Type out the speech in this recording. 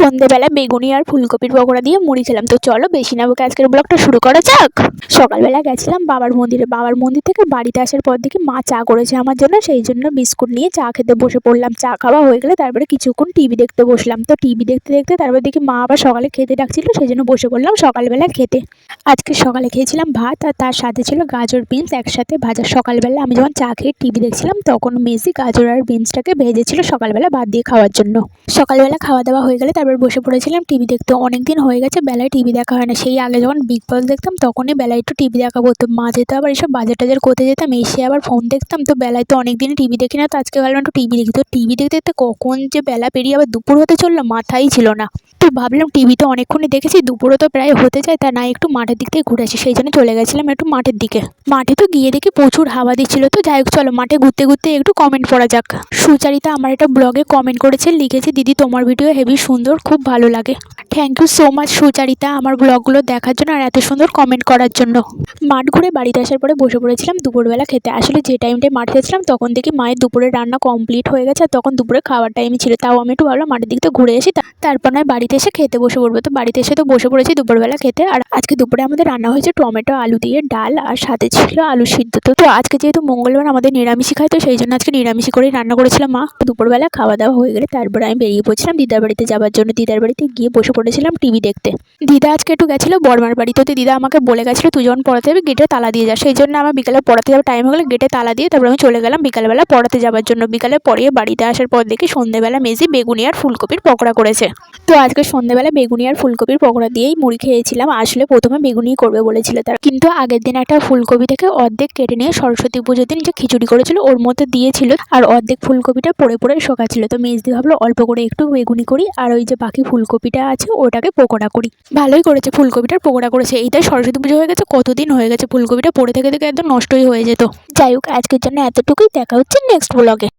সন্ধ্যেবেলা বেগুনি আর ফুলকপির পকোড়া দিয়ে মুড়ি খেলাম। তো চলো বেশি না বকে আজকের ব্লগটা শুরু করা যাক। সকালবেলা গেছিলাম বাবার মন্দিরে। বাবার মন্দির থেকে বাড়িতে আসার পর দেখি মা চা করেছে আমার জন্য, সেই জন্য বিস্কুট নিয়ে চা খেতে বসে পড়লাম। চা খাওয়া হয়ে গেলে তারপরে কিছুক্ষণ টিভি দেখতে বসলাম। তো টিভি দেখতে দেখতে তারপর দেখি মা আবার সকালে খেতে ডাকছিল, সেই জন্য বসে পড়লাম সকালবেলা খেতে। আজকে সকালে খেয়েছিলাম ভাত, আর তার সাথে ছিল গাজর বিনস একসাথে ভাজা। সকালবেলা আমি যখন চা খেয়ে টিভি দেখছিলাম তখন মেসি গাজর আর বিনসটাকে ভেজেছিল সকালবেলা ভাত দিয়ে খাওয়ার জন্য। সকালবেলা খাওয়া দাওয়া হয়ে গেলে তারপর বসে পড়েছিলাম টিভি দেখতে। অনেকদিন হয়ে গেছে বেলায় টিভি দেখা হয় না। সেই আগে যখন বিগ বস দেখতাম তখনই বেলায় একটু টিভি দেখা করতো। মাঝে তো আবার এসব বাজার টাজার করতে যেতাম, এসে আবার ফোন দেখতাম। তো বেলায় তো অনেকদিন টিভি দেখি না, তো আজকে ভাবলাম একটু টিভি দেখি। তো টিভি দেখতে দেখতে কখন যে বেলা পেরিয়ে আবার দুপুর হতে চললো মাথাই ছিল না। তো ভাবলাম টিভি তো অনেকক্ষণই দেখেছি, দুপুরও তো প্রায় হতে যায়, তা না একটু মাঠের দিক থেকে ঘুরে আসি। সেই জন্য চলে গেছিলাম একটু মাঠের দিকে। মাঠে তো গিয়ে দেখি প্রচুর হাওয়া দিচ্ছিল। তো যাই হোক চলো মাঠে ঘুরতে ঘুরতে একটু কমেন্ট পড়া যাক। সুচারিতা আমার একটা ব্লগে কমেন্ট করেছে, লিখেছে দিদি তোমার ভিডিও হেভি সুন্দর, খুব ভালো লাগে। থ্যাংক ইউ সো মাচ সুচারিতা আমার ব্লগগুলো দেখার জন্য আর এত সুন্দর কমেন্ট করার জন্য। মাঠ ঘুরে বাড়িতে আসার পরে বসে পড়েছিলাম দুপুরবেলা খেতে। আসলে যে টাইমটায় মাঠে গেছিলাম তখন দেখি মায়ের দুপুরের রান্না কমপ্লিট হয়ে গেছে, আর তখন দুপুরে খাওয়ার টাইমই ছিল। তাও আমি একটু ভাবলাম মাঠের দিক থেকে ঘুরে এসে তারপর নয় বাড়িতে এসে খেতে বসে পড়বো। তো বাড়িতে এসে তো বসে পড়েছি দুপুরবেলা খেতে। আর আজকে দুপুরে আমাদের রান্না হয়েছে টমেটো আলু দিয়ে ডাল, আর সাথে ছিল আলু সিদ্ধ। তো আজকে যেহেতু মঙ্গলবার আমাদের নিরামিষই খাই, তো সেই জন্য আজকে নিরামিষই করেই রান্না করেছিলাম মা। দুপুরবেলা খাওয়া দাওয়া হয়ে গেলে তারপরে আমি বেরিয়ে পড়ছিলাম দিদার বাড়িতে যাওয়ার জন্য। দিদার বাড়িতে গিয়ে বসে পড়েছিলাম টিভি দেখতে। দিদা আজকে একটু গেছিলো বড়মার বাড়িতে। তো দিদা আমাকে বলে গেছিলো তুই যখন পড়াতে যাবি গেটে তালা দিয়ে যা। সেই জন্য আমার বিকালে পড়াতে যাওয়ার টাইম হয়ে গেলে গেটে তালা দিয়ে তারপর আমি চলে গেলাম বিকালবেলা পড়াতে যাওয়ার জন্য। বিকালে পড়িয়ে বাড়িতে আসার পর দেখি সন্ধ্যেবেলা মেজি বেগুনি আর ফুলকপির পকোড়া করেছে। তো আজকে সন্ধ্যেবেলা বেগুনি আর ফুলকপির পকোড়া দিয়েই মুড়ি খেয়েছিলাম। আসলে প্রথমে বেগুনি করবে বলেছিল তারা, কিন্তু আগের দিন একটা ফুলকপি থেকে অর্ধেক কেটে নিয়ে সরস্বতী পুজোর দিন যে খিচুড়ি করেছিল ওর মধ্যে দিয়েছিল, আর অর্ধেক ফুলকপিটা পড়ে পড়ে শোকাচ্ছিল। তো মেজদি ভাবলো অল্প করে একটু বেগুনি করি আর ওই যে বাকি ফুলকপিটা আছে ওটাকে পকোড়া করি। ভালোই করেছে, ফুলকপিটার পকোড়া করেছে। এইটাই সরস্বতী পুজো হয়ে গেছে, কতদিন হয়ে গেছে ফুলকপিটা পড়ে থেকে থেকে একদম নষ্টই হয়ে যেত। যাই হোক আজকের জন্য এতটুকুই, দেখা হচ্ছে নেক্সট ব্লগে।